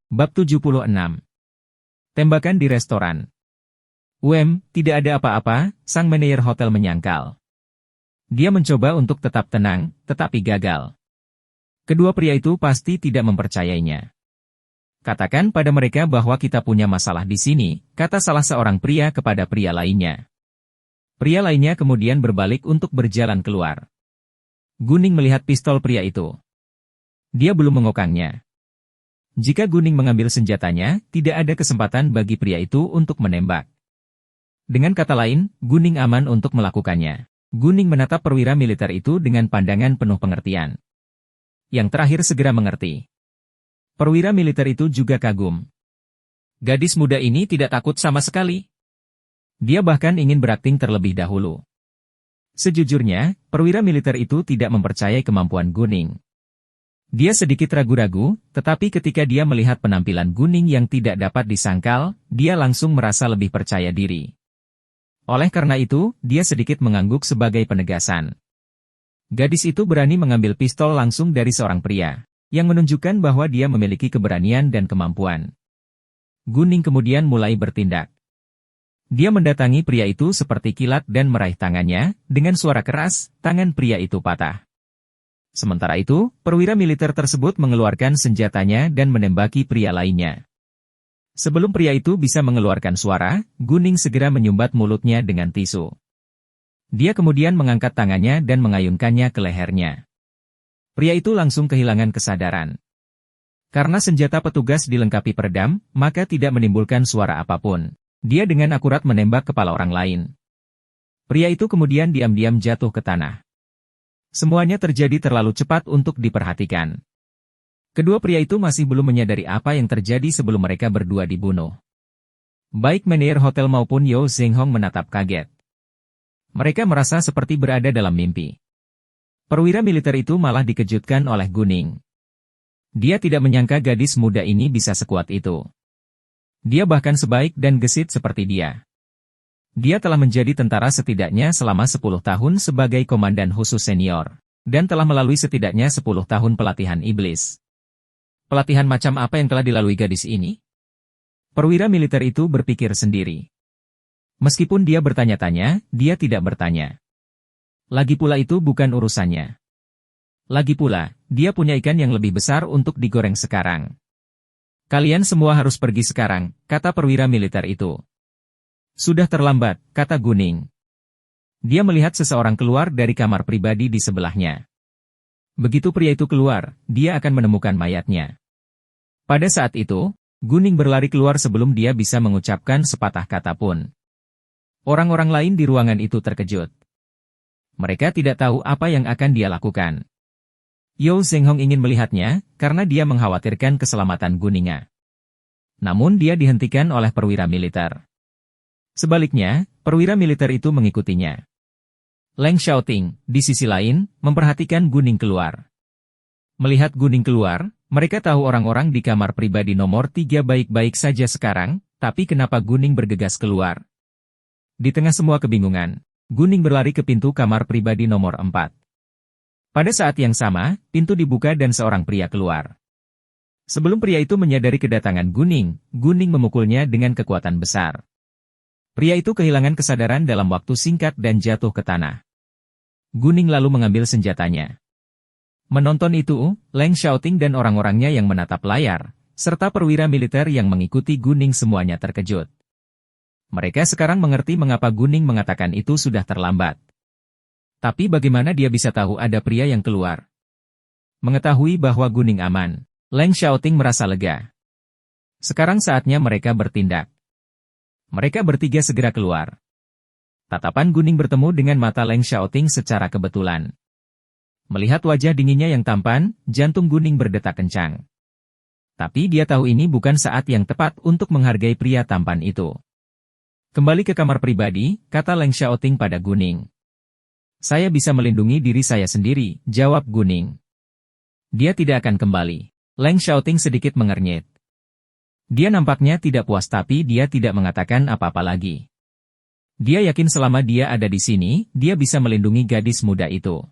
Bab 76. Tembakan di restoran. Tidak ada apa-apa, sang manajer hotel menyangkal. Dia mencoba untuk tetap tenang, tetapi gagal. Kedua pria itu pasti tidak mempercayainya. Katakan pada mereka bahwa kita punya masalah di sini, kata salah seorang pria kepada pria lainnya. Pria lainnya kemudian berbalik untuk berjalan keluar. Guning melihat pistol pria itu. Dia belum mengokangnya. Jika Guning mengambil senjatanya, tidak ada kesempatan bagi pria itu untuk menembak. Dengan kata lain, Guning aman untuk melakukannya. Guning menatap perwira militer itu dengan pandangan penuh pengertian. Yang terakhir segera mengerti. Perwira militer itu juga kagum. Gadis muda ini tidak takut sama sekali. Dia bahkan ingin berakting terlebih dahulu. Sejujurnya, perwira militer itu tidak mempercayai kemampuan Guning. Dia sedikit ragu-ragu, tetapi ketika dia melihat penampilan Guning yang tidak dapat disangkal, dia langsung merasa lebih percaya diri. Oleh karena itu, dia sedikit mengangguk sebagai penegasan. Gadis itu berani mengambil pistol langsung dari seorang pria, yang menunjukkan bahwa dia memiliki keberanian dan kemampuan. Guning kemudian mulai bertindak. Dia mendatangi pria itu seperti kilat dan meraih tangannya, dengan suara keras, tangan pria itu patah. Sementara itu, perwira militer tersebut mengeluarkan senjatanya dan menembaki pria lainnya. Sebelum pria itu bisa mengeluarkan suara, Guning segera menyumbat mulutnya dengan tisu. Dia kemudian mengangkat tangannya dan mengayunkannya ke lehernya. Pria itu langsung kehilangan kesadaran. Karena senjata petugas dilengkapi peredam, maka tidak menimbulkan suara apapun. Dia dengan akurat menembak kepala orang lain. Pria itu kemudian diam-diam jatuh ke tanah. Semuanya terjadi terlalu cepat untuk diperhatikan. Kedua pria itu masih belum menyadari apa yang terjadi sebelum mereka berdua dibunuh. Baik manajer hotel maupun Yeo Zhenghong menatap kaget. Mereka merasa seperti berada dalam mimpi. Perwira militer itu malah dikejutkan oleh Guning. Dia tidak menyangka gadis muda ini bisa sekuat itu. Dia bahkan sebaik dan gesit seperti dia. Dia telah menjadi tentara setidaknya selama 10 tahun sebagai komandan khusus senior, dan telah melalui setidaknya 10 tahun pelatihan iblis. Pelatihan macam apa yang telah dilalui gadis ini? Perwira militer itu berpikir sendiri. Meskipun dia bertanya-tanya, dia tidak bertanya. Lagi pula itu bukan urusannya. Lagi pula, dia punya ikan yang lebih besar untuk digoreng sekarang. Kalian semua harus pergi sekarang, kata perwira militer itu. Sudah terlambat, kata Guning. Dia melihat seseorang keluar dari kamar pribadi di sebelahnya. Begitu pria itu keluar, dia akan menemukan mayatnya. Pada saat itu, Guning berlari keluar sebelum dia bisa mengucapkan sepatah kata pun. Orang-orang lain di ruangan itu terkejut. Mereka tidak tahu apa yang akan dia lakukan. Yeo Zhenghong ingin melihatnya, karena dia mengkhawatirkan keselamatan Guningnya. Namun dia dihentikan oleh perwira militer. Sebaliknya, perwira militer itu mengikutinya. Leng Xiaoting, di sisi lain, memperhatikan Guning keluar. Melihat Guning keluar, mereka tahu orang-orang di kamar pribadi nomor 3 baik-baik saja sekarang, tapi kenapa Guning bergegas keluar? Di tengah semua kebingungan, Guning berlari ke pintu kamar pribadi nomor 4. Pada saat yang sama, pintu dibuka dan seorang pria keluar. Sebelum pria itu menyadari kedatangan Guning, Guning memukulnya dengan kekuatan besar. Pria itu kehilangan kesadaran dalam waktu singkat dan jatuh ke tanah. Guning lalu mengambil senjatanya. Menonton itu, Leng Xiaoting dan orang-orangnya yang menatap layar, serta perwira militer yang mengikuti Guning semuanya terkejut. Mereka sekarang mengerti mengapa Guning mengatakan itu sudah terlambat. Tapi bagaimana dia bisa tahu ada pria yang keluar? Mengetahui bahwa Guning aman, Leng Xiaoting merasa lega. Sekarang saatnya mereka bertindak. Mereka bertiga segera keluar. Tatapan Guning bertemu dengan mata Leng Xiaoting secara kebetulan. Melihat wajah dinginnya yang tampan, jantung Guning berdetak kencang. Tapi dia tahu ini bukan saat yang tepat untuk menghargai pria tampan itu. Kembali ke kamar pribadi, kata Leng Xiaoting pada Guning. Saya bisa melindungi diri saya sendiri, jawab Guning. Dia tidak akan kembali. Leng Xiaoting sedikit mengernyit. Dia nampaknya tidak puas tapi dia tidak mengatakan apa-apa lagi. Dia yakin selama dia ada di sini, dia bisa melindungi gadis muda itu.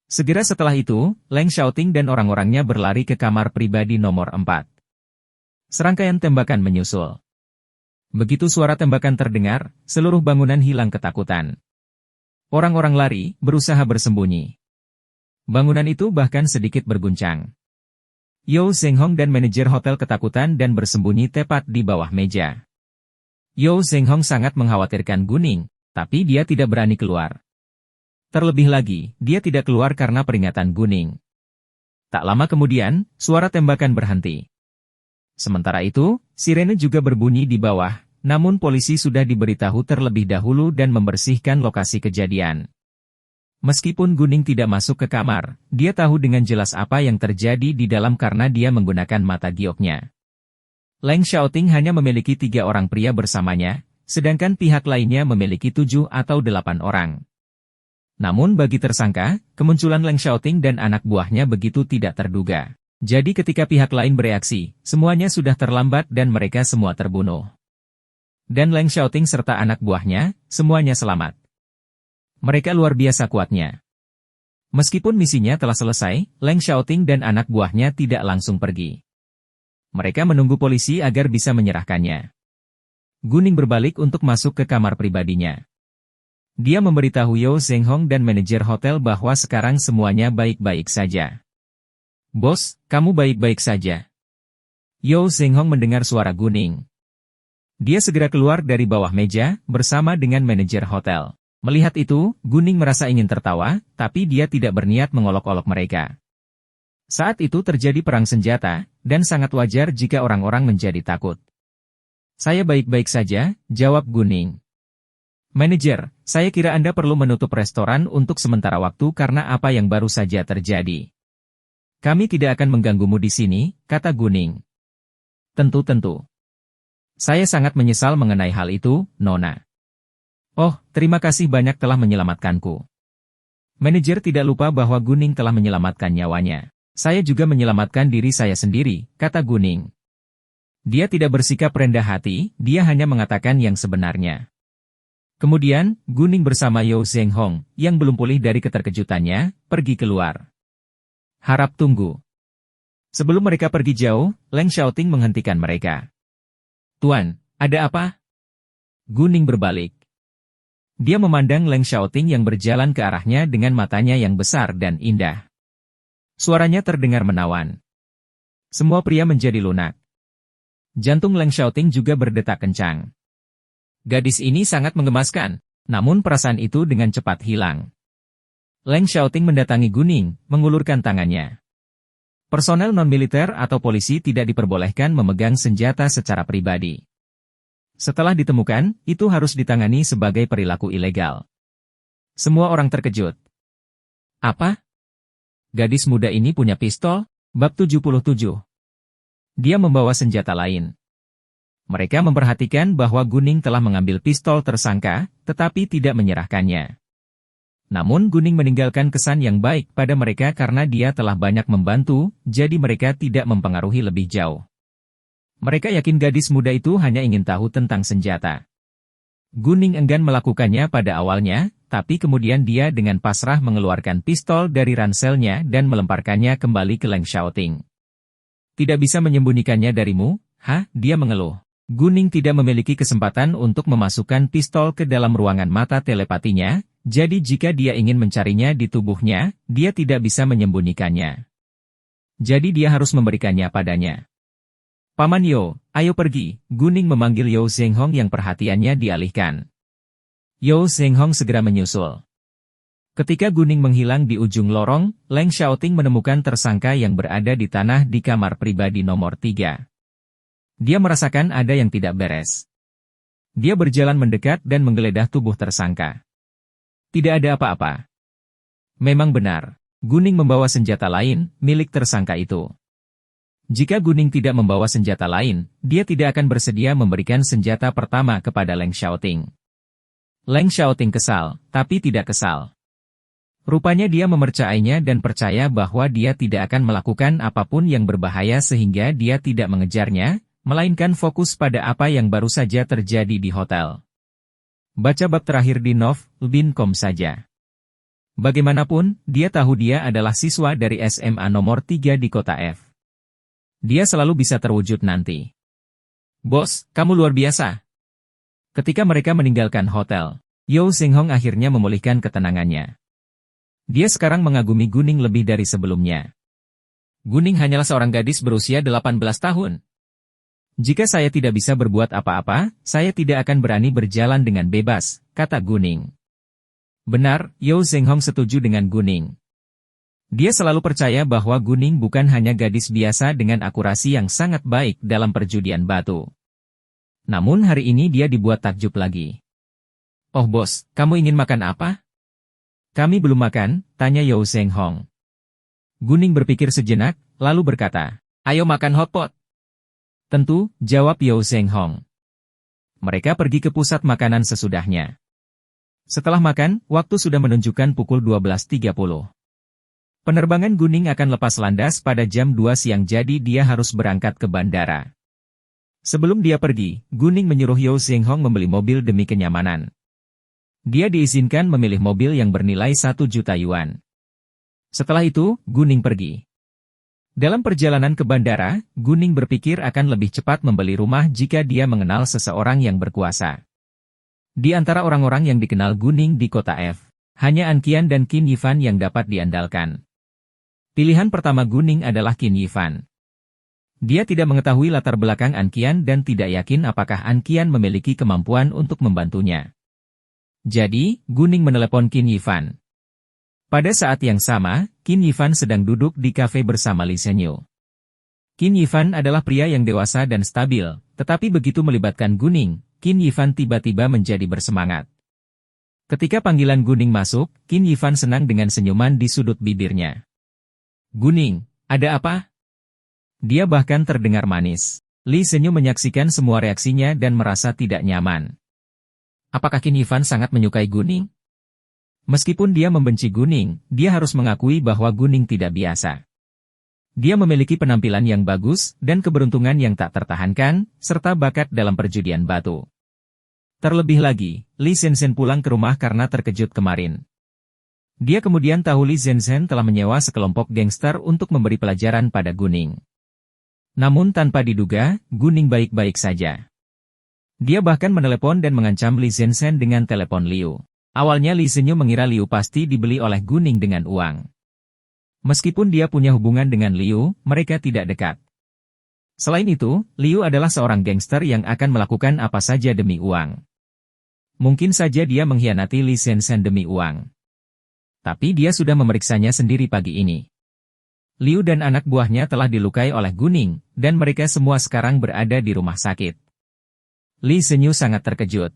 Segera setelah itu, Leng Xiaoting dan orang-orangnya berlari ke kamar pribadi nomor 4. Serangkaian tembakan menyusul. Begitu suara tembakan terdengar, seluruh bangunan hilang ketakutan. Orang-orang lari, berusaha bersembunyi. Bangunan itu bahkan sedikit berguncang. Yeo Zhenghong dan manajer hotel ketakutan dan bersembunyi tepat di bawah meja. Yeo Zhenghong sangat mengkhawatirkan Guning, tapi dia tidak berani keluar. Terlebih lagi, dia tidak keluar karena peringatan Guning. Tak lama kemudian, suara tembakan berhenti. Sementara itu, sirene juga berbunyi di bawah, namun polisi sudah diberitahu terlebih dahulu dan membersihkan lokasi kejadian. Meskipun Guning tidak masuk ke kamar, dia tahu dengan jelas apa yang terjadi di dalam karena dia menggunakan mata gioknya. Leng Xiaoting hanya memiliki 3 orang pria bersamanya, sedangkan pihak lainnya memiliki 7 atau 8 orang. Namun bagi tersangka, kemunculan Leng Xiaoting dan anak buahnya begitu tidak terduga. Jadi ketika pihak lain bereaksi, semuanya sudah terlambat dan mereka semua terbunuh. Dan Leng Xiaoting serta anak buahnya, semuanya selamat. Mereka luar biasa kuatnya. Meskipun misinya telah selesai, Leng Xiaoting dan anak buahnya tidak langsung pergi. Mereka menunggu polisi agar bisa menyerahkannya. Guning berbalik untuk masuk ke kamar pribadinya. Dia memberitahu Yeo Zhenghong dan manajer hotel bahwa sekarang semuanya baik-baik saja. Bos, kamu baik-baik saja. Yeo Zhenghong mendengar suara Guning. Dia segera keluar dari bawah meja, bersama dengan manajer hotel. Melihat itu, Guning merasa ingin tertawa, tapi dia tidak berniat mengolok-olok mereka. Saat itu terjadi perang senjata, dan sangat wajar jika orang-orang menjadi takut. Saya baik-baik saja, jawab Guning. Manajer, saya kira Anda perlu menutup restoran untuk sementara waktu karena apa yang baru saja terjadi. Kami tidak akan mengganggumu di sini, kata Guning. Tentu-tentu. Saya sangat menyesal mengenai hal itu, Nona. Oh, terima kasih banyak telah menyelamatkanku. Manajer tidak lupa bahwa Guning telah menyelamatkan nyawanya. Saya juga menyelamatkan diri saya sendiri, kata Guning. Dia tidak bersikap rendah hati, dia hanya mengatakan yang sebenarnya. Kemudian, Guning bersama Yeo Zhenghong, yang belum pulih dari keterkejutannya, pergi keluar. Harap tunggu. Sebelum mereka pergi jauh, Leng Xiaoting menghentikan mereka. Tuan, ada apa? Guning berbalik. Dia memandang Leng Xiaoting yang berjalan ke arahnya dengan matanya yang besar dan indah. Suaranya terdengar menawan. Semua pria menjadi lunak. Jantung Leng Xiaoting juga berdetak kencang. Gadis ini sangat menggemaskan, namun perasaan itu dengan cepat hilang. Leng Xiaoting mendatangi Guning, mengulurkan tangannya. Personel non-militer atau polisi tidak diperbolehkan memegang senjata secara pribadi. Setelah ditemukan, itu harus ditangani sebagai perilaku ilegal. Semua orang terkejut. Apa? Gadis muda ini punya pistol? Bab 77. Dia membawa senjata lain. Mereka memperhatikan bahwa Guning telah mengambil pistol tersangka, tetapi tidak menyerahkannya. Namun Guning meninggalkan kesan yang baik pada mereka karena dia telah banyak membantu, jadi mereka tidak mempengaruhi lebih jauh. Mereka yakin gadis muda itu hanya ingin tahu tentang senjata. Guning enggan melakukannya pada awalnya, tapi kemudian dia dengan pasrah mengeluarkan pistol dari ranselnya dan melemparkannya kembali ke Leng Xiaoting. Tidak bisa menyembunyikannya darimu, dia mengeluh. Guning tidak memiliki kesempatan untuk memasukkan pistol ke dalam ruangan mata telepatinya, jadi jika dia ingin mencarinya di tubuhnya, dia tidak bisa menyembunyikannya. Jadi dia harus memberikannya padanya. Paman Yo, ayo pergi, Guning memanggil Yeo Zhenghong yang perhatiannya dialihkan. Yeo Zhenghong segera menyusul. Ketika Guning menghilang di ujung lorong, Leng Xiaoting menemukan tersangka yang berada di tanah di kamar pribadi nomor 3. Dia merasakan ada yang tidak beres. Dia berjalan mendekat dan menggeledah tubuh tersangka. Tidak ada apa-apa. Memang benar, Guning membawa senjata lain, milik tersangka itu. Jika Guning tidak membawa senjata lain, dia tidak akan bersedia memberikan senjata pertama kepada Leng Xiaoting. Leng Xiaoting kesal, tapi tidak kesal. Rupanya dia mempercayainya dan percaya bahwa dia tidak akan melakukan apapun yang berbahaya sehingga dia tidak mengejarnya, melainkan fokus pada apa yang baru saja terjadi di hotel. Baca bab terakhir di novels.com saja. Bagaimanapun, dia tahu dia adalah siswa dari SMA nomor 3 di kota F. Dia selalu bisa terwujud nanti. Bos, kamu luar biasa. Ketika mereka meninggalkan hotel, Yeo Seng-hong akhirnya memulihkan ketenangannya. Dia sekarang mengagumi Guning lebih dari sebelumnya. Guning hanyalah seorang gadis berusia 18 tahun. Jika saya tidak bisa berbuat apa-apa, saya tidak akan berani berjalan dengan bebas, kata Guning. Benar, Yeo Seng-hong setuju dengan Guning. Dia selalu percaya bahwa Guning bukan hanya gadis biasa dengan akurasi yang sangat baik dalam perjudian batu. Namun hari ini dia dibuat takjub lagi. Oh bos, kamu ingin makan apa? Kami belum makan, tanya Yeo Seng-hong. Guning berpikir sejenak, lalu berkata, ayo makan hotpot. Tentu, jawab Yeo Seng-hong. Mereka pergi ke pusat makanan sesudahnya. Setelah makan, waktu sudah menunjukkan pukul 12.30. Penerbangan Guning akan lepas landas pada jam 2 siang jadi dia harus berangkat ke bandara. Sebelum dia pergi, Guning menyuruh Yeo Seng-hong membeli mobil demi kenyamanan. Dia diizinkan memilih mobil yang bernilai 1 juta yuan. Setelah itu, Guning pergi. Dalam perjalanan ke bandara, Guning berpikir akan lebih cepat membeli rumah jika dia mengenal seseorang yang berkuasa. Di antara orang-orang yang dikenal Guning di kota F, hanya An Qian dan Qin Yifan yang dapat diandalkan. Pilihan pertama Guning adalah Qin Yifan. Dia tidak mengetahui latar belakang An Qian dan tidak yakin apakah An Qian memiliki kemampuan untuk membantunya. Jadi, Guning menelepon Qin Yifan. Pada saat yang sama, Qin Yifan sedang duduk di kafe bersama Li Zhenyu. Qin Yifan adalah pria yang dewasa dan stabil, tetapi begitu melibatkan Guning, Qin Yifan tiba-tiba menjadi bersemangat. Ketika panggilan Guning masuk, Qin Yifan senang dengan senyuman di sudut bibirnya. Guning, ada apa? Dia bahkan terdengar manis. Li Zhenyu menyaksikan semua reaksinya dan merasa tidak nyaman. Apakah Qin Yifan sangat menyukai Guning? Meskipun dia membenci Guning, dia harus mengakui bahwa Guning tidak biasa. Dia memiliki penampilan yang bagus dan keberuntungan yang tak tertahankan, serta bakat dalam perjudian batu. Terlebih lagi, Li Zhenzen pulang ke rumah karena terkejut kemarin. Dia kemudian tahu Li Zhenzen telah menyewa sekelompok gangster untuk memberi pelajaran pada Guning. Namun tanpa diduga, Guning baik-baik saja. Dia bahkan menelepon dan mengancam Li Zhenzen dengan telepon Liu. Awalnya Li Zhenyu mengira Liu pasti dibeli oleh Guning dengan uang. Meskipun dia punya hubungan dengan Liu, mereka tidak dekat. Selain itu, Liu adalah seorang gangster yang akan melakukan apa saja demi uang. Mungkin saja dia mengkhianati Li Zhenzen demi uang. Tapi dia sudah memeriksanya sendiri pagi ini. Liu dan anak buahnya telah dilukai oleh Guning, dan mereka semua sekarang berada di rumah sakit. Li Zhenyu sangat terkejut.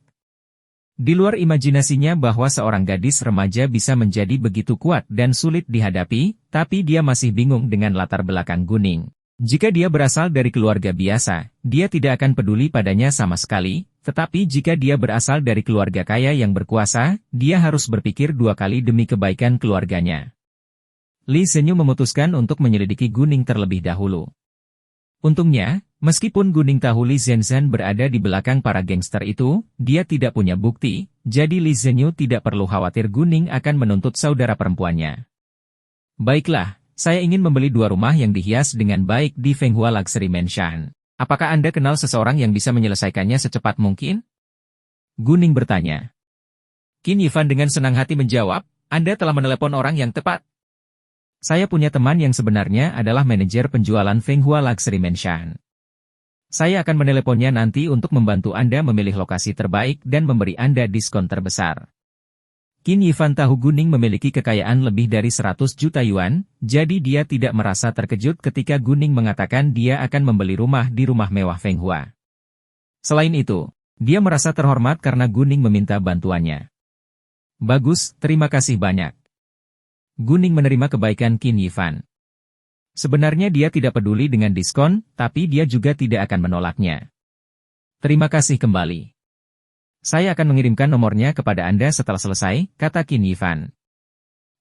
Di luar imajinasinya bahwa seorang gadis remaja bisa menjadi begitu kuat dan sulit dihadapi, tapi dia masih bingung dengan latar belakang Guning. Jika dia berasal dari keluarga biasa, dia tidak akan peduli padanya sama sekali, tetapi jika dia berasal dari keluarga kaya yang berkuasa, dia harus berpikir 2 kali demi kebaikan keluarganya. Li Zhenyu memutuskan untuk menyelidiki Guning terlebih dahulu. Untungnya, meskipun Guning tahu Li Zhenzen berada di belakang para gangster itu, dia tidak punya bukti, jadi Li Zhenyu tidak perlu khawatir Guning akan menuntut saudara perempuannya. Baiklah, saya ingin membeli 2 rumah yang dihias dengan baik di Fenghua Luxury Mansion. Apakah Anda kenal seseorang yang bisa menyelesaikannya secepat mungkin? Guning bertanya. Qin Yifan dengan senang hati menjawab, Anda telah menelepon orang yang tepat. Saya punya teman yang sebenarnya adalah manajer penjualan Fenghua Luxury Mansion. Saya akan meneleponnya nanti untuk membantu Anda memilih lokasi terbaik dan memberi Anda diskon terbesar. Qin Yifan tahu Guning memiliki kekayaan lebih dari 100 juta yuan, jadi dia tidak merasa terkejut ketika Guning mengatakan dia akan membeli rumah di rumah mewah Fenghua. Selain itu, dia merasa terhormat karena Guning meminta bantuannya. Bagus, terima kasih banyak. Guning menerima kebaikan Qin Yifan. Sebenarnya dia tidak peduli dengan diskon, tapi dia juga tidak akan menolaknya. Terima kasih kembali. Saya akan mengirimkan nomornya kepada Anda setelah selesai, kata Qin Yifan.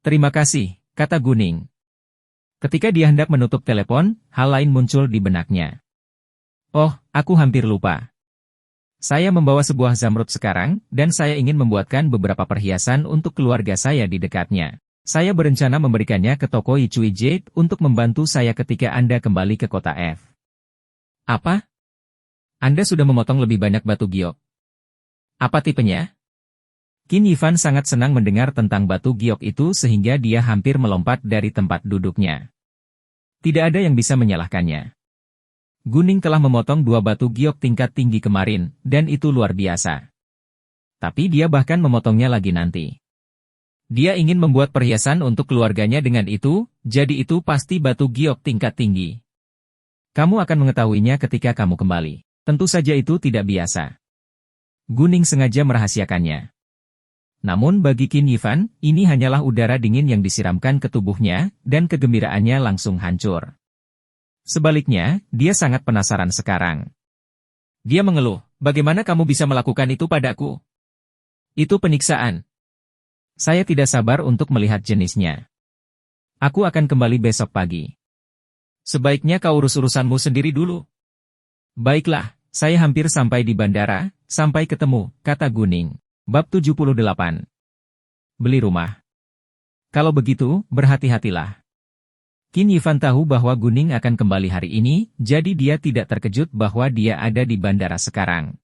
Terima kasih, kata Guning. Ketika dia hendak menutup telepon, hal lain muncul di benaknya. Oh, aku hampir lupa. Saya membawa sebuah zamrud sekarang, dan saya ingin membuatkan beberapa perhiasan untuk keluarga saya di dekatnya. Saya berencana memberikannya ke toko Yichui Jade untuk membantu saya ketika Anda kembali ke kota F. Apa? Anda sudah memotong lebih banyak batu giok. Apa tipenya? Qin Yifan sangat senang mendengar tentang batu giok itu sehingga dia hampir melompat dari tempat duduknya. Tidak ada yang bisa menyalahkannya. Guning telah memotong 2 batu giok tingkat tinggi kemarin, dan itu luar biasa. Tapi dia bahkan memotongnya lagi nanti. Dia ingin membuat perhiasan untuk keluarganya dengan itu, jadi itu pasti batu giok tingkat tinggi. Kamu akan mengetahuinya ketika kamu kembali. Tentu saja itu tidak biasa. Guning sengaja merahasiakannya. Namun bagi Qin Yifan, ini hanyalah udara dingin yang disiramkan ke tubuhnya, dan kegembiraannya langsung hancur. Sebaliknya, dia sangat penasaran sekarang. Dia mengeluh, bagaimana kamu bisa melakukan itu padaku? Itu penyiksaan. Saya tidak sabar untuk melihat jenisnya. Aku akan kembali besok pagi. Sebaiknya kau urus urusanmu sendiri dulu. Baiklah, saya hampir sampai di bandara, sampai ketemu, kata Guning. Bab 78. Beli rumah. Kalau begitu, berhati-hatilah. Qin Yifan tahu bahwa Guning akan kembali hari ini, jadi dia tidak terkejut bahwa dia ada di bandara sekarang.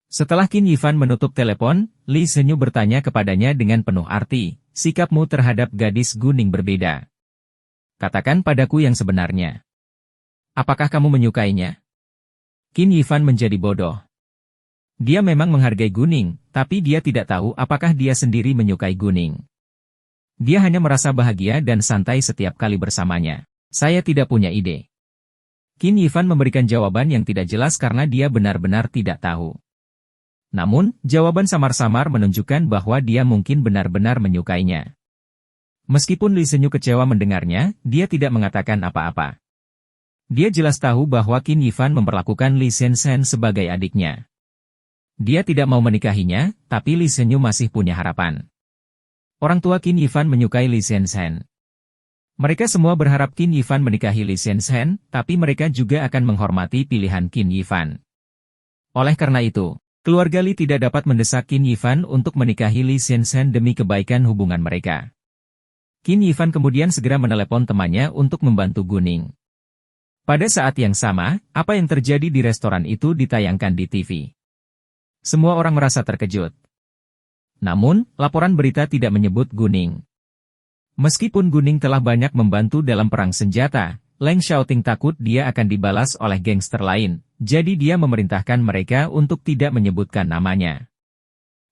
Setelah Qin Yifan menutup telepon, Li Zhenyu bertanya kepadanya dengan penuh arti, sikapmu terhadap gadis Guning berbeda. Katakan padaku yang sebenarnya. Apakah kamu menyukainya? Qin Yifan menjadi bodoh. Dia memang menghargai Guning, tapi dia tidak tahu apakah dia sendiri menyukai Guning. Dia hanya merasa bahagia dan santai setiap kali bersamanya. Saya tidak punya ide. Qin Yifan memberikan jawaban yang tidak jelas karena dia benar-benar tidak tahu. Namun, jawaban samar-samar menunjukkan bahwa dia mungkin benar-benar menyukainya. Meskipun Li Zhenyu kecewa mendengarnya, dia tidak mengatakan apa-apa. Dia jelas tahu bahwa Qin Yifan memperlakukan Li Zhensen sebagai adiknya. Dia tidak mau menikahinya, tapi Li Zhenyu masih punya harapan. Orang tua Qin Yifan menyukai Li Zhensen. Mereka semua berharap Qin Yifan menikahi Li Zhensen, tapi mereka juga akan menghormati pilihan Qin Yifan. Oleh karena itu, keluarga Li tidak dapat mendesak Qin Yifan untuk menikahi Li Zhensen demi kebaikan hubungan mereka. Qin Yifan kemudian segera menelepon temannya untuk membantu Guning. Pada saat yang sama, apa yang terjadi di restoran itu ditayangkan di TV. Semua orang merasa terkejut. Namun, laporan berita tidak menyebut Guning. Meskipun Guning telah banyak membantu dalam perang senjata, Leng Xiaoting takut dia akan dibalas oleh gangster lain, jadi dia memerintahkan mereka untuk tidak menyebutkan namanya.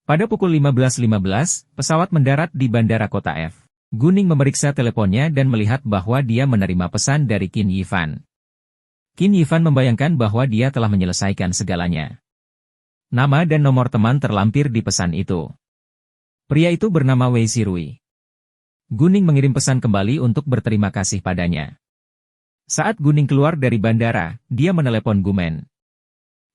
Pada pukul 15.15, pesawat mendarat di bandara kota F. Guning memeriksa teleponnya dan melihat bahwa dia menerima pesan dari Qin Yifan. Qin Yifan membayangkan bahwa dia telah menyelesaikan segalanya. Nama dan nomor teman terlampir di pesan itu. Pria itu bernama Wei Zirui. Guning mengirim pesan kembali untuk berterima kasih padanya. Saat Guning keluar dari bandara, dia menelepon Gumen.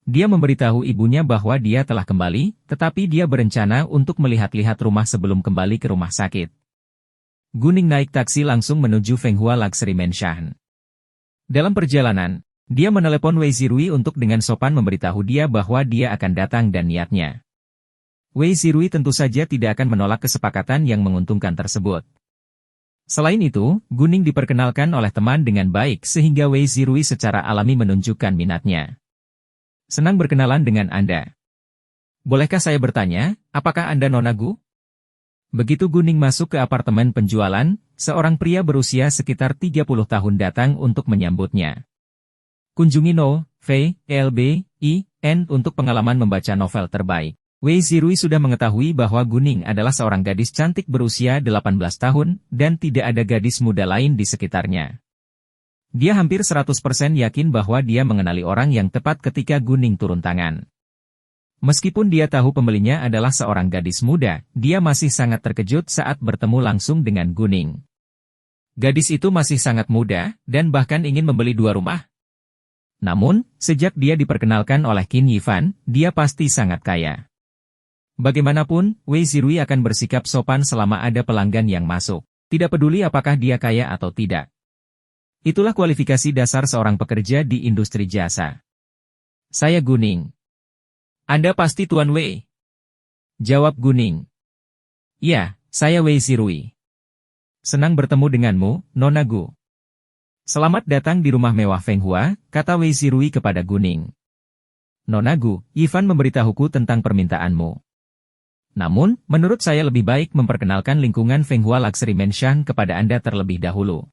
Dia memberitahu ibunya bahwa dia telah kembali, tetapi dia berencana untuk melihat-lihat rumah sebelum kembali ke rumah sakit. Guning naik taksi langsung menuju Fenghua Luxury Mansion. Dalam perjalanan, dia menelepon Wei Zirui untuk dengan sopan memberitahu dia bahwa dia akan datang dan niatnya. Wei Zirui tentu saja tidak akan menolak kesepakatan yang menguntungkan tersebut. Selain itu, Guning diperkenalkan oleh teman dengan baik sehingga Wei Zirui secara alami menunjukkan minatnya. Senang berkenalan dengan Anda. Bolehkah saya bertanya, apakah Anda Nona Gu? Begitu Guning masuk ke apartemen penjualan, seorang pria berusia sekitar 30 tahun datang untuk menyambutnya. Kunjungi No. Fei, LB, I.N. untuk pengalaman membaca novel terbaik. Wei Zirui sudah mengetahui bahwa Guning adalah seorang gadis cantik berusia 18 tahun, dan tidak ada gadis muda lain di sekitarnya. Dia hampir 100% yakin bahwa dia mengenali orang yang tepat ketika Guning turun tangan. Meskipun dia tahu pembelinya adalah seorang gadis muda, dia masih sangat terkejut saat bertemu langsung dengan Guning. Gadis itu masih sangat muda, dan bahkan ingin membeli 2 rumah. Namun, sejak dia diperkenalkan oleh Qin Yifan, dia pasti sangat kaya. Bagaimanapun, Wei Zirui akan bersikap sopan selama ada pelanggan yang masuk. Tidak peduli apakah dia kaya atau tidak. Itulah kualifikasi dasar seorang pekerja di industri jasa. Saya Guning. Anda pasti Tuan Wei? Jawab Guning. Ya, saya Wei Zirui. Senang bertemu denganmu, Nona Gu. Selamat datang di rumah mewah Fenghua, kata Wei Zirui kepada Guning. Nona Gu, Ivan memberitahuku tentang permintaanmu. Namun, menurut saya lebih baik memperkenalkan lingkungan Fenghua Luxury Mansion kepada Anda terlebih dahulu.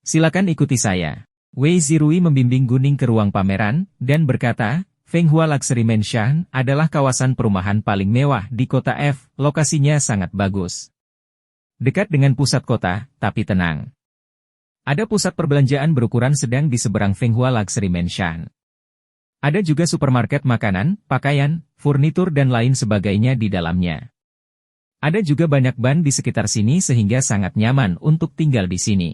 Silakan ikuti saya. Wei Zirui membimbing Guning ke ruang pameran, dan berkata, Fenghua Luxury Mansion adalah kawasan perumahan paling mewah di kota F, lokasinya sangat bagus. Dekat dengan pusat kota, tapi tenang. Ada pusat perbelanjaan berukuran sedang di seberang Fenghua Luxury Mansion. Ada juga supermarket makanan, pakaian, furnitur dan lain sebagainya di dalamnya. Ada juga banyak ban di sekitar sini sehingga sangat nyaman untuk tinggal di sini.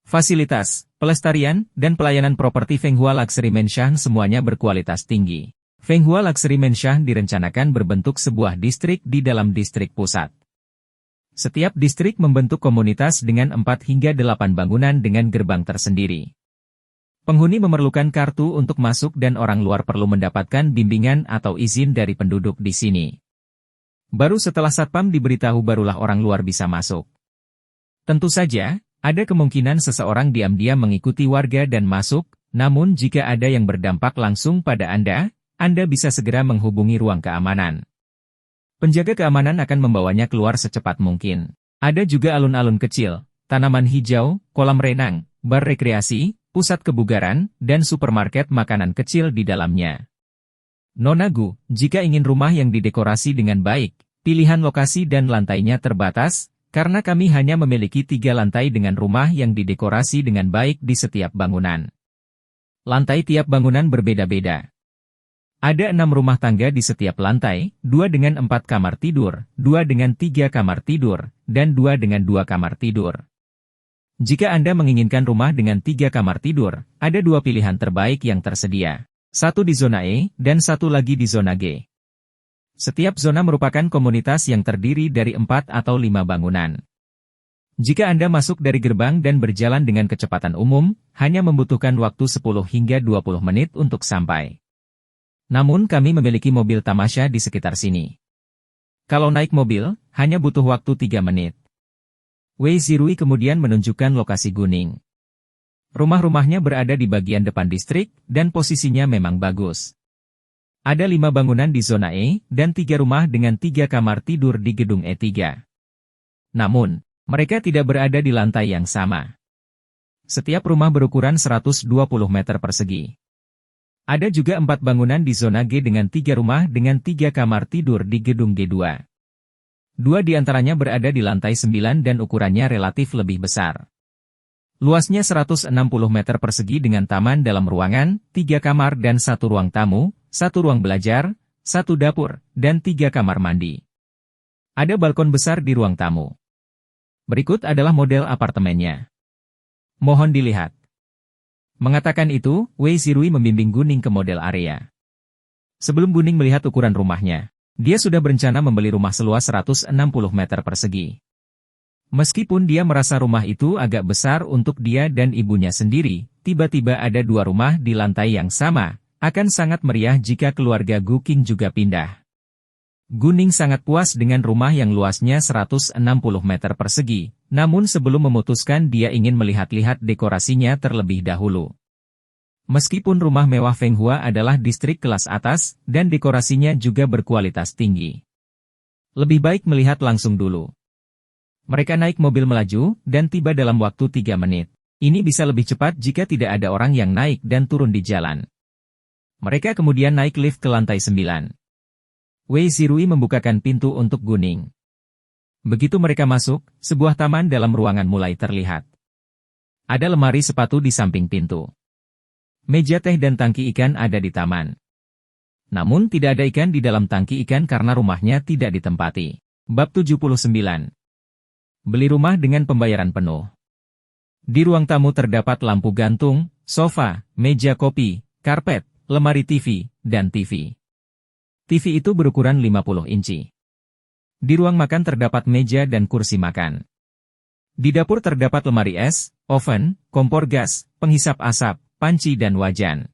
Fasilitas, pelestarian, dan pelayanan properti Fenghua Luxury Mansion semuanya berkualitas tinggi. Fenghua Luxury Mansion direncanakan berbentuk sebuah distrik di dalam distrik pusat. Setiap distrik membentuk komunitas dengan 4 hingga 8 bangunan dengan gerbang tersendiri. Penghuni memerlukan kartu untuk masuk dan orang luar perlu mendapatkan bimbingan atau izin dari penduduk di sini. Baru setelah satpam diberitahu barulah orang luar bisa masuk. Tentu saja, ada kemungkinan seseorang diam-diam mengikuti warga dan masuk, namun jika ada yang berdampak langsung pada Anda bisa segera menghubungi ruang keamanan. Penjaga keamanan akan membawanya keluar secepat mungkin. Ada juga alun-alun kecil, tanaman hijau, kolam renang, bar rekreasi, pusat kebugaran, dan supermarket makanan kecil di dalamnya. Nona Gu, jika ingin rumah yang didekorasi dengan baik, pilihan lokasi dan lantainya terbatas, karena kami hanya memiliki 3 lantai dengan rumah yang didekorasi dengan baik di setiap bangunan. Lantai tiap bangunan berbeda-beda. Ada 6 rumah tangga di setiap lantai, 2 dengan 4 kamar tidur, 2 dengan 3 kamar tidur, dan 2 dengan 2 kamar tidur. Jika Anda menginginkan rumah dengan 3 kamar tidur, ada 2 pilihan terbaik yang tersedia. 1 di zona E, dan 1 lagi di zona G. Setiap zona merupakan komunitas yang terdiri dari 4 atau 5 bangunan. Jika Anda masuk dari gerbang dan berjalan dengan kecepatan umum, hanya membutuhkan waktu 10 hingga 20 menit untuk sampai. Namun kami memiliki mobil tamasya di sekitar sini. Kalau naik mobil, hanya butuh waktu 3 menit. Wei Zirui kemudian menunjukkan lokasi Guning. Rumah-rumahnya berada di bagian depan distrik, dan posisinya memang bagus. Ada 5 bangunan di zona E, dan 3 rumah dengan 3 kamar tidur di gedung E3. Namun, mereka tidak berada di lantai yang sama. Setiap rumah berukuran 120 meter persegi. Ada juga 4 bangunan di zona G dengan 3 rumah dengan 3 kamar tidur di gedung G2. 2 di antaranya berada di lantai 9 dan ukurannya relatif lebih besar. Luasnya 160 meter persegi dengan taman dalam ruangan, 3 kamar dan 1 ruang tamu, 1 ruang belajar, 1 dapur, dan 3 kamar mandi. Ada balkon besar di ruang tamu. Berikut adalah model apartemennya. Mohon dilihat. Mengatakan itu, Wei Zirui membimbing Guning ke model area. Sebelum Guning melihat ukuran rumahnya, dia sudah berencana membeli rumah seluas 160 meter persegi. Meskipun dia merasa rumah itu agak besar untuk dia dan ibunya sendiri, tiba-tiba ada 2 rumah di lantai yang sama, akan sangat meriah jika keluarga Gu Qing juga pindah. Guning sangat puas dengan rumah yang luasnya 160 meter persegi, namun sebelum memutuskan dia ingin melihat-lihat dekorasinya terlebih dahulu. Meskipun rumah mewah Fenghua adalah distrik kelas atas, dan dekorasinya juga berkualitas tinggi. Lebih baik melihat langsung dulu. Mereka naik mobil melaju, dan tiba dalam waktu 3 menit. Ini bisa lebih cepat jika tidak ada orang yang naik dan turun di jalan. Mereka kemudian naik lift ke lantai 9. Wei Zirui membukakan pintu untuk Guning. Begitu mereka masuk, sebuah taman dalam ruangan mulai terlihat. Ada lemari sepatu di samping pintu. Meja teh dan tangki ikan ada di taman. Namun tidak ada ikan di dalam tangki ikan karena rumahnya tidak ditempati. Bab 79. Beli rumah dengan pembayaran penuh. Di ruang tamu terdapat lampu gantung, sofa, meja kopi, karpet, lemari TV, dan TV. TV itu berukuran 50 inci. Di ruang makan terdapat meja dan kursi makan. Di dapur terdapat lemari es, oven, kompor gas, penghisap asap, panci dan wajan.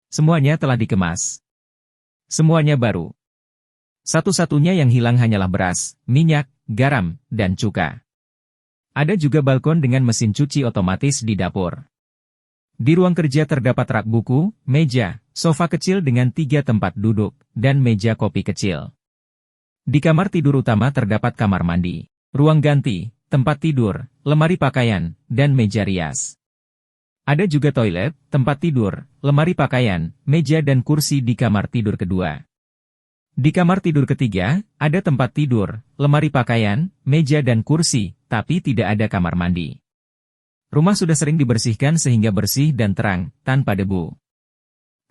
Semuanya telah dikemas. Semuanya baru. Satu-satunya yang hilang hanyalah beras, minyak, garam, dan cuka. Ada juga balkon dengan mesin cuci otomatis di dapur. Di ruang kerja terdapat rak buku, meja, sofa kecil dengan 3 tempat duduk, dan meja kopi kecil. Di kamar tidur utama terdapat kamar mandi, ruang ganti, tempat tidur, lemari pakaian, dan meja rias. Ada juga toilet, tempat tidur, lemari pakaian, meja dan kursi di kamar tidur kedua. Di kamar tidur ketiga, ada tempat tidur, lemari pakaian, meja dan kursi, tapi tidak ada kamar mandi. Rumah sudah sering dibersihkan sehingga bersih dan terang, tanpa debu.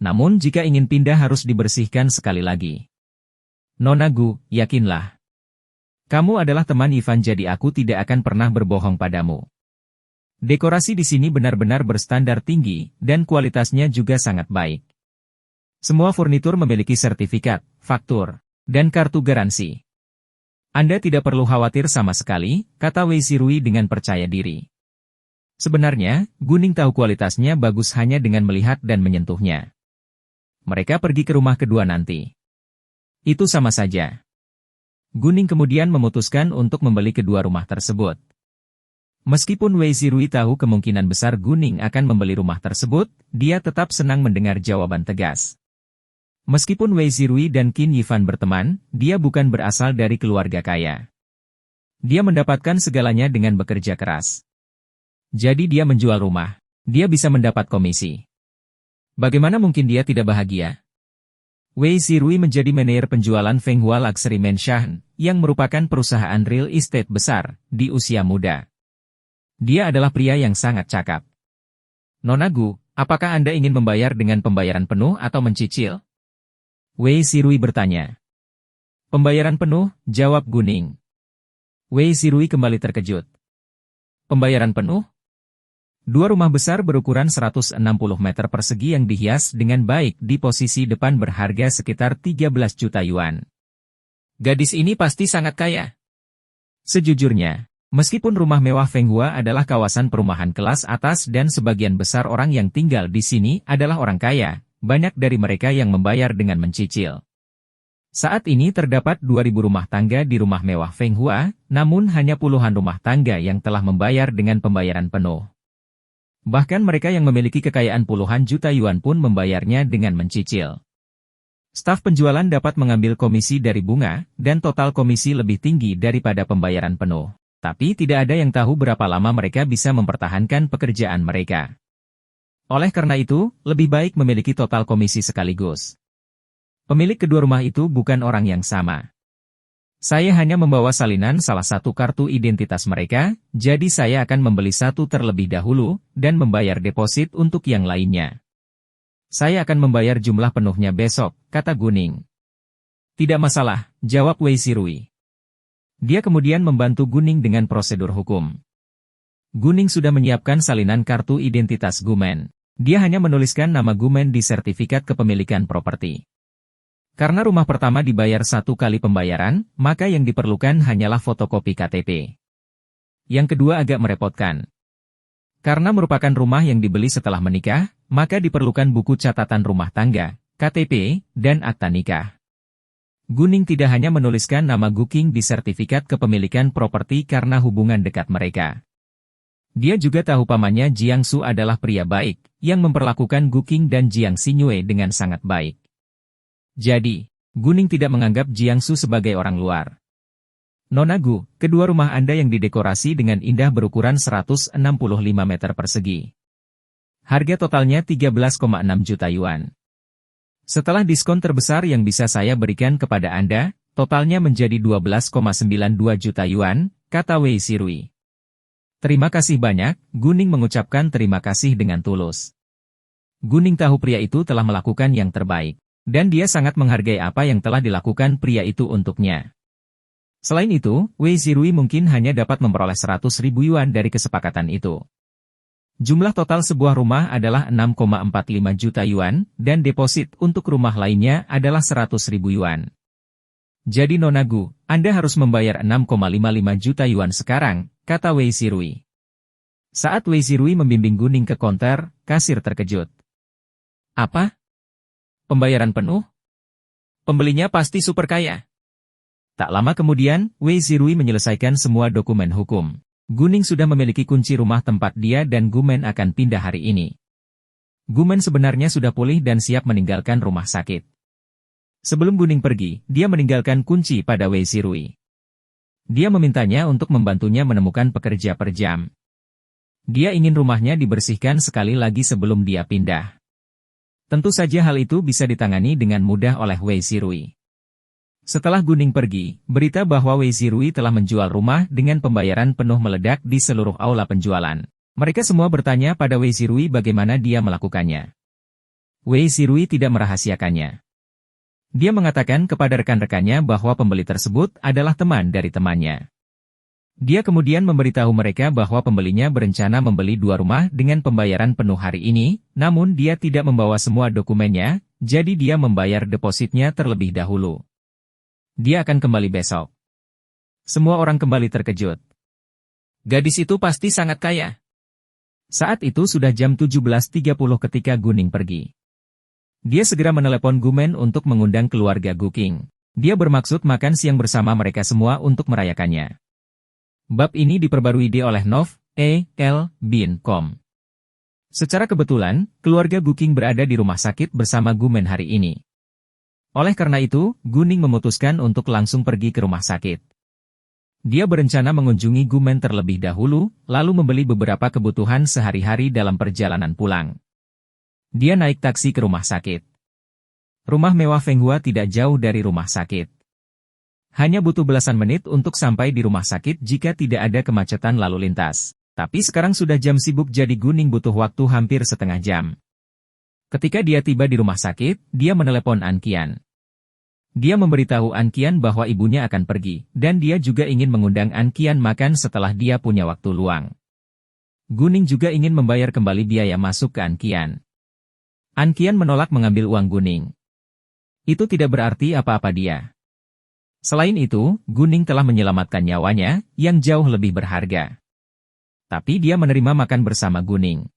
Namun jika ingin pindah harus dibersihkan sekali lagi. Nona Gu, yakinlah. Kamu adalah teman Ivan jadi aku tidak akan pernah berbohong padamu. Dekorasi di sini benar-benar berstandar tinggi, dan kualitasnya juga sangat baik. Semua furnitur memiliki sertifikat, faktur, dan kartu garansi. Anda tidak perlu khawatir sama sekali, kata Wei Sirui dengan percaya diri. Sebenarnya, Guning tahu kualitasnya bagus hanya dengan melihat dan menyentuhnya. Mereka pergi ke rumah kedua nanti. Itu sama saja. Guning kemudian memutuskan untuk membeli kedua rumah tersebut. Meskipun Wei Sirui tahu kemungkinan besar Guning akan membeli rumah tersebut, dia tetap senang mendengar jawaban tegas. Meskipun Wei Sirui dan Qin Yifan berteman, dia bukan berasal dari keluarga kaya. Dia mendapatkan segalanya dengan bekerja keras. Jadi dia menjual rumah. Dia bisa mendapat komisi. Bagaimana mungkin dia tidak bahagia? Wei Sirui menjadi manajer penjualan Fenghua Luxury Mansion, yang merupakan perusahaan real estate besar, di usia muda. Dia adalah pria yang sangat cakap. Nona Gu, apakah Anda ingin membayar dengan pembayaran penuh atau mencicil? Wei Sirui bertanya. Pembayaran penuh, jawab Guning. Wei Sirui kembali terkejut. Pembayaran penuh? Dua rumah besar berukuran 160 meter persegi yang dihias dengan baik di posisi depan berharga sekitar 13 juta yuan. Gadis ini pasti sangat kaya. Sejujurnya, meskipun rumah mewah Fenghua adalah kawasan perumahan kelas atas dan sebagian besar orang yang tinggal di sini adalah orang kaya, banyak dari mereka yang membayar dengan mencicil. Saat ini terdapat 2.000 rumah tangga di rumah mewah Fenghua, namun hanya puluhan rumah tangga yang telah membayar dengan pembayaran penuh. Bahkan mereka yang memiliki kekayaan puluhan juta yuan pun membayarnya dengan mencicil. Staf penjualan dapat mengambil komisi dari bunga, dan total komisi lebih tinggi daripada pembayaran penuh. Tapi tidak ada yang tahu berapa lama mereka bisa mempertahankan pekerjaan mereka. Oleh karena itu, lebih baik memiliki total komisi sekaligus. Pemilik kedua rumah itu bukan orang yang sama. Saya hanya membawa salinan salah satu kartu identitas mereka, jadi saya akan membeli satu terlebih dahulu, dan membayar deposit untuk yang lainnya. Saya akan membayar jumlah penuhnya besok, kata Guning. Tidak masalah, jawab Wei Sirui. Dia kemudian membantu Guning dengan prosedur hukum. Guning sudah menyiapkan salinan kartu identitas Gumen. Dia hanya menuliskan nama Gumen di sertifikat kepemilikan properti. Karena rumah pertama dibayar 1 kali pembayaran, maka yang diperlukan hanyalah fotokopi KTP. Yang kedua agak merepotkan. Karena merupakan rumah yang dibeli setelah menikah, maka diperlukan buku catatan rumah tangga, KTP, dan akta nikah. Guning tidak hanya menuliskan nama Guking di sertifikat kepemilikan properti karena hubungan dekat mereka. Dia juga tahu pamannya Jiang Su adalah pria baik, yang memperlakukan Guking dan Jiang Xinyue dengan sangat baik. Jadi, Guning tidak menganggap Jiang Su sebagai orang luar. Nona Gu, kedua rumah Anda yang didekorasi dengan indah berukuran 165 meter persegi. Harga totalnya 13,6 juta yuan. Setelah diskon terbesar yang bisa saya berikan kepada Anda, totalnya menjadi 12,92 juta yuan, kata Wei Sirui. Terima kasih banyak, Guning mengucapkan terima kasih dengan tulus. Guning tahu pria itu telah melakukan yang terbaik. Dan dia sangat menghargai apa yang telah dilakukan pria itu untuknya. Selain itu, Wei Sirui mungkin hanya dapat memperoleh 100.000 yuan dari kesepakatan itu. Jumlah total sebuah rumah adalah 6,45 juta yuan, dan deposit untuk rumah lainnya adalah 100.000 yuan. Jadi Nona Gu, Anda harus membayar 6,55 juta yuan sekarang, kata Wei Sirui. Saat Wei Sirui membimbing Guning ke konter, kasir terkejut. Apa? Pembayaran penuh? Pembelinya pasti super kaya. Tak lama kemudian, Wei Sirui menyelesaikan semua dokumen hukum. Guning sudah memiliki kunci rumah tempat dia dan Gumen akan pindah hari ini. Gumen sebenarnya sudah pulih dan siap meninggalkan rumah sakit. Sebelum Guning pergi, dia meninggalkan kunci pada Wei Zirui. Dia memintanya untuk membantunya menemukan pekerja per jam. Dia ingin rumahnya dibersihkan sekali lagi sebelum dia pindah. Tentu saja hal itu bisa ditangani dengan mudah oleh Wei Zirui. Setelah Guning pergi, berita bahwa Wei Zirui telah menjual rumah dengan pembayaran penuh meledak di seluruh aula penjualan. Mereka semua bertanya pada Wei Zirui bagaimana dia melakukannya. Wei Zirui tidak merahasiakannya. Dia mengatakan kepada rekan-rekannya bahwa pembeli tersebut adalah teman dari temannya. Dia kemudian memberitahu mereka bahwa pembelinya berencana membeli 2 rumah dengan pembayaran penuh hari ini, namun dia tidak membawa semua dokumennya, jadi dia membayar depositnya terlebih dahulu. Dia akan kembali besok. Semua orang kembali terkejut. Gadis itu pasti sangat kaya. Saat itu sudah jam 17.30 ketika Guning pergi. Dia segera menelepon Gumen untuk mengundang keluarga Guking. Dia bermaksud makan siang bersama mereka semua untuk merayakannya. Bab ini diperbarui oleh Nov, Bin.com. Secara kebetulan, keluarga Guking berada di rumah sakit bersama Gumen hari ini. Oleh karena itu, Guning memutuskan untuk langsung pergi ke rumah sakit. Dia berencana mengunjungi Gumen terlebih dahulu, lalu membeli beberapa kebutuhan sehari-hari dalam perjalanan pulang. Dia naik taksi ke rumah sakit. Rumah mewah Feng Hua tidak jauh dari rumah sakit. Hanya butuh belasan menit untuk sampai di rumah sakit jika tidak ada kemacetan lalu lintas. Tapi sekarang sudah jam sibuk jadi Guning butuh waktu hampir setengah jam. Ketika dia tiba di rumah sakit, dia menelepon An Qian. Dia memberitahu An Qian bahwa ibunya akan pergi, dan dia juga ingin mengundang An Qian makan setelah dia punya waktu luang. Guning juga ingin membayar kembali biaya masuk ke An Qian. An Qian menolak mengambil uang Guning. Itu tidak berarti apa-apa dia. Selain itu, Guning telah menyelamatkan nyawanya, yang jauh lebih berharga. Tapi dia menerima makan bersama Guning.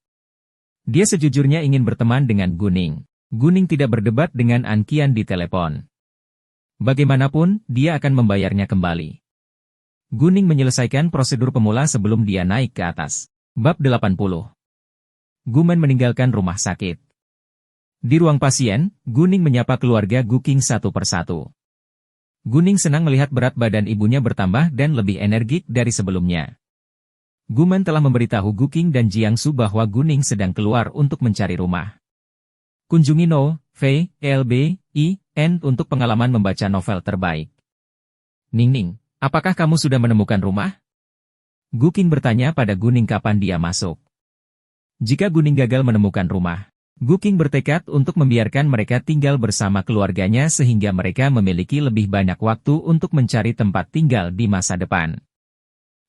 Dia sejujurnya ingin berteman dengan Guning. Guning tidak berdebat dengan An Qian di telepon. Bagaimanapun, dia akan membayarnya kembali. Guning menyelesaikan prosedur pemula sebelum dia naik ke atas. Bab 80. Gumen meninggalkan rumah sakit. Di ruang pasien, Guning menyapa keluarga Guking satu persatu. Guning senang melihat berat badan ibunya bertambah dan lebih energik dari sebelumnya. Gumen telah memberitahu Guking dan Jiangsu bahwa Guning sedang keluar untuk mencari rumah. Kunjungi No, V, LB, I, N untuk pengalaman membaca novel terbaik. Ning, apakah kamu sudah menemukan rumah? Guking bertanya pada Guning kapan dia masuk. Jika Guning gagal menemukan rumah, Guking bertekad untuk membiarkan mereka tinggal bersama keluarganya sehingga mereka memiliki lebih banyak waktu untuk mencari tempat tinggal di masa depan.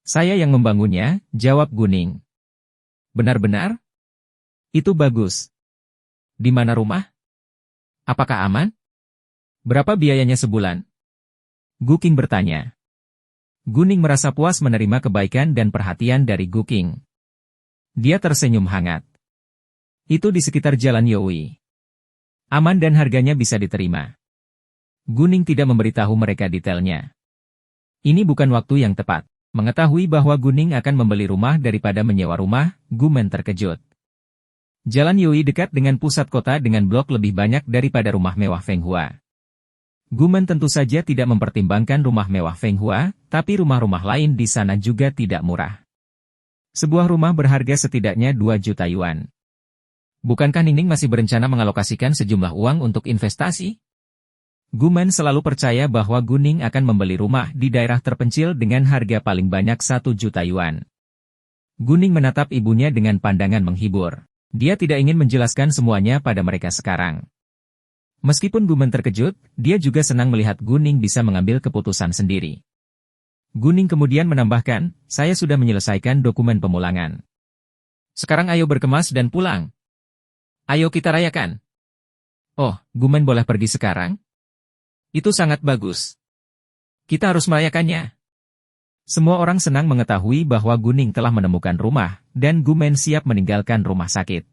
Saya yang membangunnya, jawab Guning. Benar-benar? Itu bagus. Di mana rumah? Apakah aman? Berapa biayanya sebulan? Guking bertanya. Guning merasa puas menerima kebaikan dan perhatian dari Guking. Dia tersenyum hangat. Itu di sekitar Jalan Youi. Aman dan harganya bisa diterima. Guning tidak memberitahu mereka detailnya. Ini bukan waktu yang tepat. Mengetahui bahwa Guning akan membeli rumah daripada menyewa rumah, Gumen terkejut. Jalan Youi dekat dengan pusat kota dengan blok lebih banyak daripada rumah mewah Feng Hua. Gumen tentu saja tidak mempertimbangkan rumah mewah Feng Hua, tapi rumah-rumah lain di sana juga tidak murah. Sebuah rumah berharga setidaknya 2 juta yuan. Bukankah Ningning masih berencana mengalokasikan sejumlah uang untuk investasi? Gumen selalu percaya bahwa Guning akan membeli rumah di daerah terpencil dengan harga paling banyak 1 juta yuan. Guning menatap ibunya dengan pandangan menghibur. Dia tidak ingin menjelaskan semuanya pada mereka sekarang. Meskipun Gumen terkejut, dia juga senang melihat Guning bisa mengambil keputusan sendiri. Guning kemudian menambahkan, saya sudah menyelesaikan dokumen pemulangan. Sekarang ayo berkemas dan pulang. Ayo kita rayakan. Oh, Gumen boleh pergi sekarang? Itu sangat bagus. Kita harus merayakannya. Semua orang senang mengetahui bahwa Guning telah menemukan rumah, dan Gumen siap meninggalkan rumah sakit.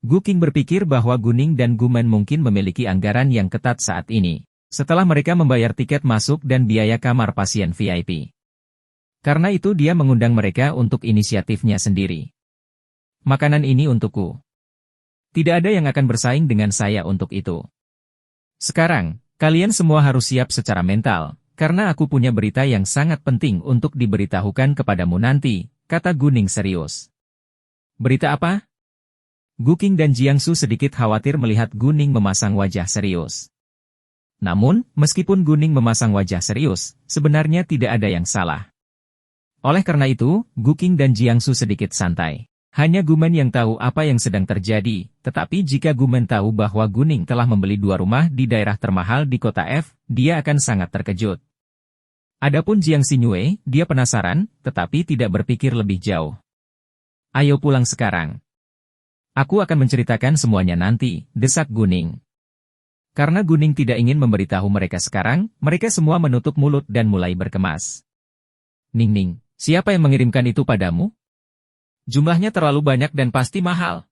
Guking berpikir bahwa Guning dan Gumen mungkin memiliki anggaran yang ketat saat ini, setelah mereka membayar tiket masuk dan biaya kamar pasien VIP. Karena itu dia mengundang mereka untuk inisiatifnya sendiri. Makanan ini untukku. Tidak ada yang akan bersaing dengan saya untuk itu. Sekarang, kalian semua harus siap secara mental, karena aku punya berita yang sangat penting untuk diberitahukan kepadamu nanti, kata Guning serius. Berita apa? Guking dan Jiangsu sedikit khawatir melihat Guning memasang wajah serius. Namun, meskipun Guning memasang wajah serius, sebenarnya tidak ada yang salah. Oleh karena itu, Guking dan Jiangsu sedikit santai. Hanya Gumen yang tahu apa yang sedang terjadi, tetapi jika Gumen tahu bahwa Guning telah membeli 2 rumah di daerah termahal di kota F, dia akan sangat terkejut. Adapun Jiang Xingyue, dia penasaran, tetapi tidak berpikir lebih jauh. Ayo pulang sekarang. Aku akan menceritakan semuanya nanti, desak Guning. Karena Guning tidak ingin memberitahu mereka sekarang, mereka semua menutup mulut dan mulai berkemas. Ning, siapa yang mengirimkan itu padamu? Jumlahnya terlalu banyak dan pasti mahal.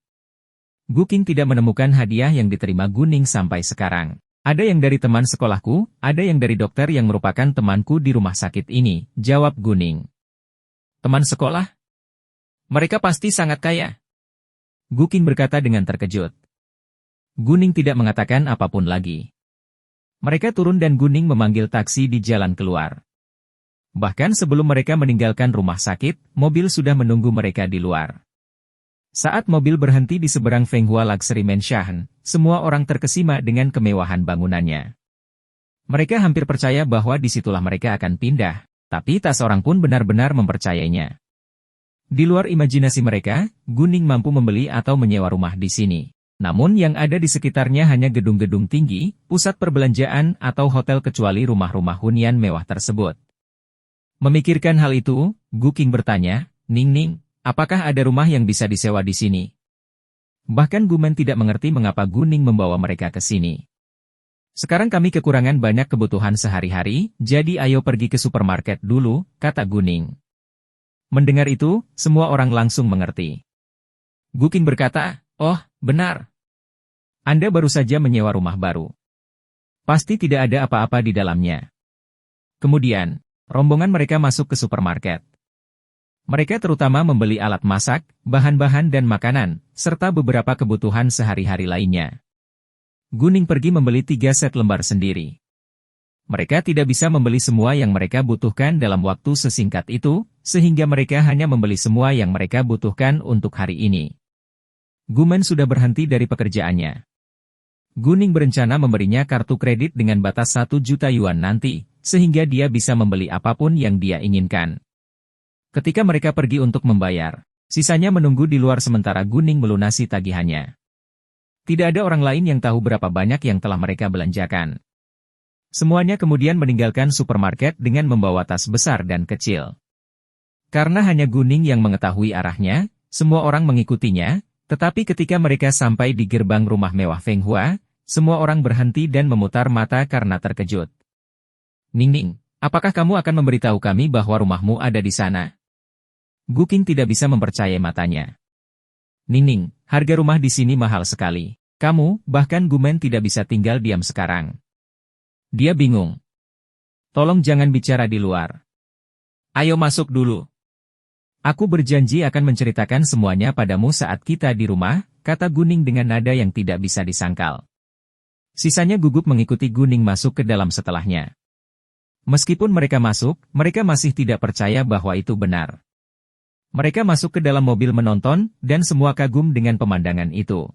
Guking tidak menemukan hadiah yang diterima Guning sampai sekarang. Ada yang dari teman sekolahku, ada yang dari dokter yang merupakan temanku di rumah sakit ini, jawab Guning. Teman sekolah? Mereka pasti sangat kaya. Guking berkata dengan terkejut. Guning tidak mengatakan apapun lagi. Mereka turun dan Guning memanggil taksi di jalan keluar. Bahkan sebelum mereka meninggalkan rumah sakit, mobil sudah menunggu mereka di luar. Saat mobil berhenti di seberang Fenghua Luxury Mansion, semua orang terkesima dengan kemewahan bangunannya. Mereka hampir percaya bahwa disitulah mereka akan pindah, tapi tak seorang pun benar-benar mempercayainya. Di luar imajinasi mereka, Guning mampu membeli atau menyewa rumah di sini. Namun yang ada di sekitarnya hanya gedung-gedung tinggi, pusat perbelanjaan atau hotel kecuali rumah-rumah hunian mewah tersebut. Memikirkan hal itu, Guking bertanya, Ning, apakah ada rumah yang bisa disewa di sini? Bahkan Gumen tidak mengerti mengapa Guning membawa mereka ke sini. Sekarang kami kekurangan banyak kebutuhan sehari-hari, jadi ayo pergi ke supermarket dulu, kata Guning. Mendengar itu, semua orang langsung mengerti. Guking berkata, oh, benar. Anda baru saja menyewa rumah baru. Pasti tidak ada apa-apa di dalamnya. Kemudian, rombongan mereka masuk ke supermarket. Mereka terutama membeli alat masak, bahan-bahan dan makanan, serta beberapa kebutuhan sehari-hari lainnya. Guning pergi membeli 3 set lembar sendiri. Mereka tidak bisa membeli semua yang mereka butuhkan dalam waktu sesingkat itu, sehingga mereka hanya membeli semua yang mereka butuhkan untuk hari ini. Gumen sudah berhenti dari pekerjaannya. Guning berencana memberinya kartu kredit dengan batas 1 juta yuan nanti, sehingga dia bisa membeli apapun yang dia inginkan. Ketika mereka pergi untuk membayar, sisanya menunggu di luar sementara Guning melunasi tagihannya. Tidak ada orang lain yang tahu berapa banyak yang telah mereka belanjakan. Semuanya kemudian meninggalkan supermarket dengan membawa tas besar dan kecil. Karena hanya Guning yang mengetahui arahnya, semua orang mengikutinya, tetapi ketika mereka sampai di gerbang rumah mewah Fenghua, semua orang berhenti dan memutar mata karena terkejut. Ning, apakah kamu akan memberitahu kami bahwa rumahmu ada di sana? Guking tidak bisa mempercayai matanya. Ning, harga rumah di sini mahal sekali. Kamu, bahkan Gumen tidak bisa tinggal diam sekarang. Dia bingung. Tolong jangan bicara di luar. Ayo masuk dulu. Aku berjanji akan menceritakan semuanya padamu saat kita di rumah, kata Guning dengan nada yang tidak bisa disangkal. Sisanya gugup mengikuti Guning masuk ke dalam setelahnya. Meskipun mereka masuk, mereka masih tidak percaya bahwa itu benar. Mereka masuk ke dalam mobil menonton, dan semua kagum dengan pemandangan itu.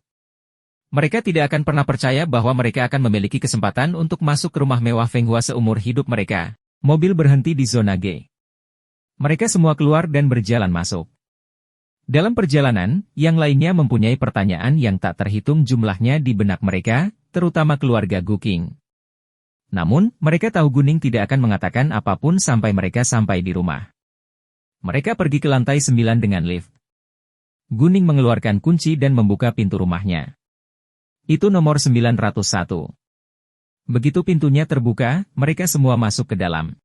Mereka tidak akan pernah percaya bahwa mereka akan memiliki kesempatan untuk masuk ke rumah mewah Fenghua seumur hidup mereka. Mobil berhenti di zona G. Mereka semua keluar dan berjalan masuk. Dalam perjalanan, yang lainnya mempunyai pertanyaan yang tak terhitung jumlahnya di benak mereka, terutama keluarga Guking. Namun, mereka tahu Guning tidak akan mengatakan apapun sampai mereka sampai di rumah. Mereka pergi ke lantai 9 dengan lift. Guning mengeluarkan kunci dan membuka pintu rumahnya. Itu nomor 901. Begitu pintunya terbuka, mereka semua masuk ke dalam.